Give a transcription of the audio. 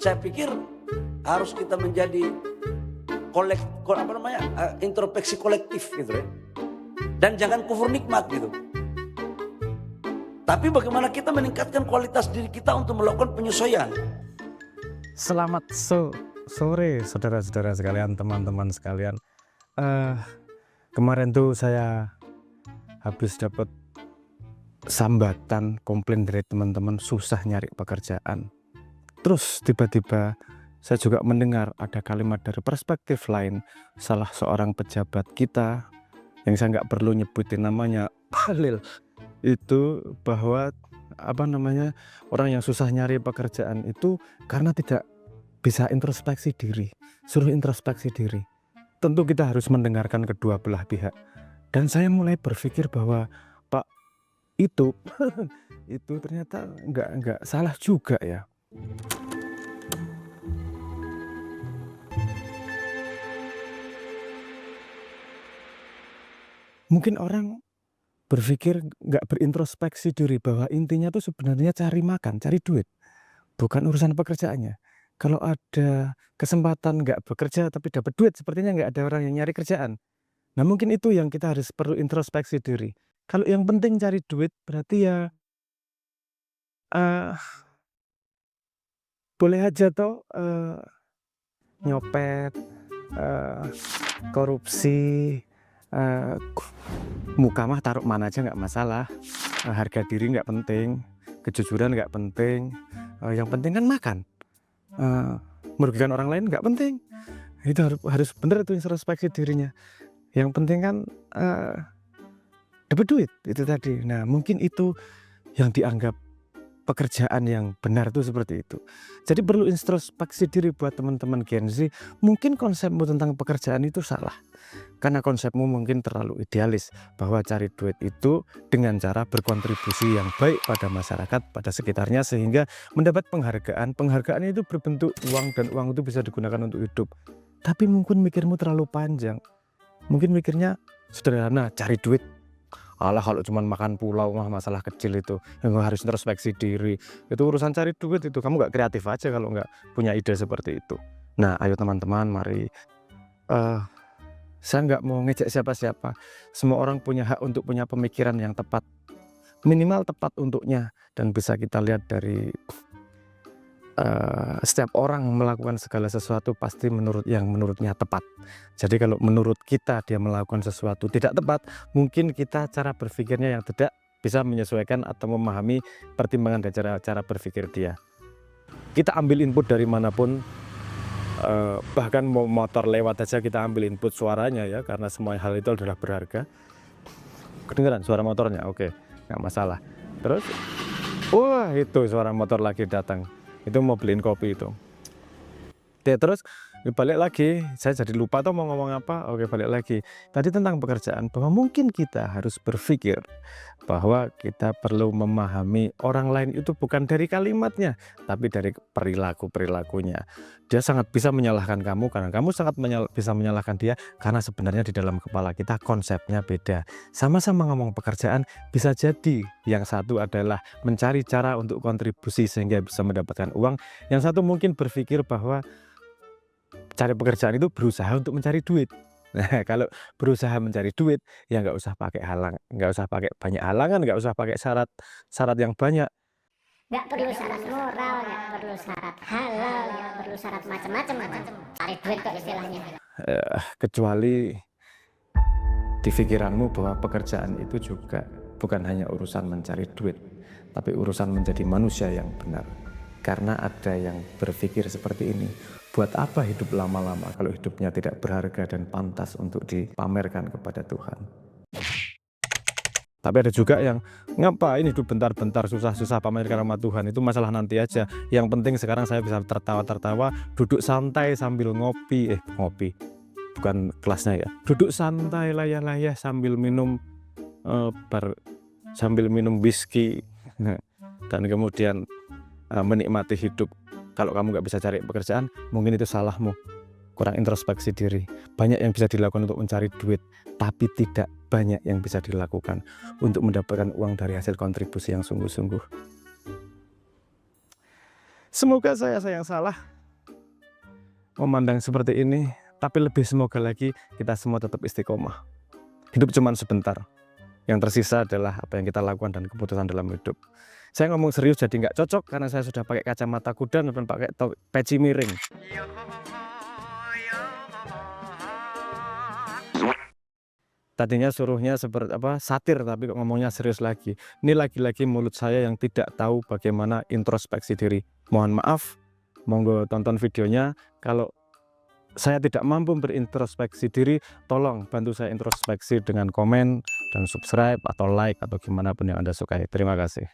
Saya pikir harus kita menjadi introspeksi kolektif gitu ya. Dan jangan kufur nikmat gitu. Tapi bagaimana kita meningkatkan kualitas diri kita untuk melakukan penyesuaian. Selamat sore saudara-saudara sekalian, teman-teman sekalian. Kemarin tuh saya habis dapat sambatan komplain dari teman-teman susah nyari pekerjaan. Terus tiba-tiba saya juga mendengar ada kalimat dari perspektif lain salah seorang pejabat kita yang saya nggak perlu nyebutin namanya, Halil, itu bahwa orang yang susah nyari pekerjaan itu karena tidak bisa introspeksi diri. Suruh introspeksi diri. Tentu kita harus mendengarkan kedua belah pihak. Dan saya mulai berpikir bahwa Pak itu itu ternyata nggak salah juga ya. Mungkin orang berpikir nggak berintrospeksi diri bahwa intinya tuh sebenarnya cari makan, cari duit, bukan urusan pekerjaannya. Kalau ada kesempatan nggak bekerja tapi dapat duit, sepertinya nggak ada orang yang nyari kerjaan. Nah mungkin itu yang kita harus perlu introspeksi diri. Kalau yang penting cari duit berarti ya boleh aja toh nyopet, korupsi, muka mah taruh mana aja nggak masalah. Harga diri nggak penting, kejujuran nggak penting, yang penting kan makan. Merugikan orang lain nggak penting. Itu harus bener itu introspeksi dirinya. Yang penting kan dapat duit itu tadi. Nah mungkin itu yang dianggap pekerjaan yang benar itu seperti itu. Jadi perlu introspeksi diri buat teman-teman Gen Z. Mungkin konsepmu tentang pekerjaan itu salah. Karena konsepmu mungkin terlalu idealis bahwa cari duit itu dengan cara berkontribusi yang baik pada masyarakat, pada sekitarnya sehingga mendapat penghargaan. Penghargaan itu berbentuk uang dan uang itu bisa digunakan untuk hidup. Tapi mungkin mikirmu terlalu panjang. Mungkin mikirnya sederhana, cari duit. Alah kalau cuma makan pulau mah masalah kecil itu, yang harus introspeksi diri. Itu urusan cari duit itu, kamu nggak kreatif aja kalau nggak punya ide seperti itu. Nah ayo teman-teman mari, saya nggak mau ngejek siapa-siapa. Semua orang punya hak untuk punya pemikiran yang tepat, minimal tepat untuknya. Dan bisa kita lihat dari setiap orang melakukan segala sesuatu pasti menurutnya tepat. Jadi kalau menurut kita dia melakukan sesuatu tidak tepat, mungkin kita cara berpikirnya yang tidak bisa menyesuaikan atau memahami pertimbangan dan cara berpikir dia. Kita ambil input dari manapun, bahkan mau motor lewat aja kita ambil input suaranya ya, karena semua hal itu adalah berharga. Kedengeran suara motornya? Oke, nggak masalah. Terus wah itu suara motor lagi datang, itu mau beliin kopi itu. Oke, terus balik lagi, saya jadi lupa tuh mau ngomong apa. Oke, balik lagi tadi tentang pekerjaan, bahwa mungkin kita harus berpikir bahwa kita perlu memahami orang lain itu bukan dari kalimatnya tapi dari perilakunya. Dia sangat bisa menyalahkan kamu karena kamu sangat bisa menyalahkan dia, karena sebenarnya di dalam kepala kita konsepnya beda. Sama-sama ngomong pekerjaan, bisa jadi yang satu adalah mencari cara untuk kontribusi sehingga bisa mendapatkan uang, yang satu mungkin berpikir bahwa cari pekerjaan itu berusaha untuk mencari duit. Nah kalau berusaha mencari duit ya nggak usah pakai nggak usah pakai banyak halangan, nggak usah pakai syarat yang banyak. Nggak perlu syarat moral, nggak perlu syarat halal, nggak perlu syarat macam-macam. Cari duit kok istilahnya. Kecuali di pikiranmu bahwa pekerjaan itu juga bukan hanya urusan mencari duit, tapi urusan menjadi manusia yang benar. Karena ada yang berpikir seperti ini, buat apa hidup lama-lama kalau hidupnya tidak berharga dan pantas untuk dipamerkan kepada Tuhan. Tapi ada juga yang ngapain hidup bentar-bentar susah-susah pamerkan sama Tuhan, itu masalah nanti aja. Yang penting sekarang saya bisa tertawa-tertawa, duduk santai sambil ngopi, bukan kelasnya ya. Duduk santai layah-layah sambil minum whisky dan kemudian menikmati hidup. Kalau kamu nggak bisa cari pekerjaan, mungkin itu salahmu, kurang introspeksi diri. Banyak yang bisa dilakukan untuk mencari duit, tapi tidak banyak yang bisa dilakukan untuk mendapatkan uang dari hasil kontribusi yang sungguh-sungguh. Semoga saya yang salah memandang seperti ini, tapi lebih semoga lagi kita semua tetap istiqomah. Hidup cuma sebentar. Yang tersisa adalah apa yang kita lakukan dan keputusan dalam hidup. Saya ngomong serius jadi nggak cocok karena saya sudah pakai kacamata kuda dan pakai peci miring. Tadinya suruhnya seperti apa, satir, tapi kok ngomongnya serius lagi. Ini lagi-lagi mulut saya yang tidak tahu bagaimana introspeksi diri. Mohon maaf, monggo tonton videonya. Kalau saya tidak mampu berintrospeksi diri, tolong bantu saya introspeksi dengan komen dan subscribe atau like atau gimana pun yang Anda sukai. Terima kasih.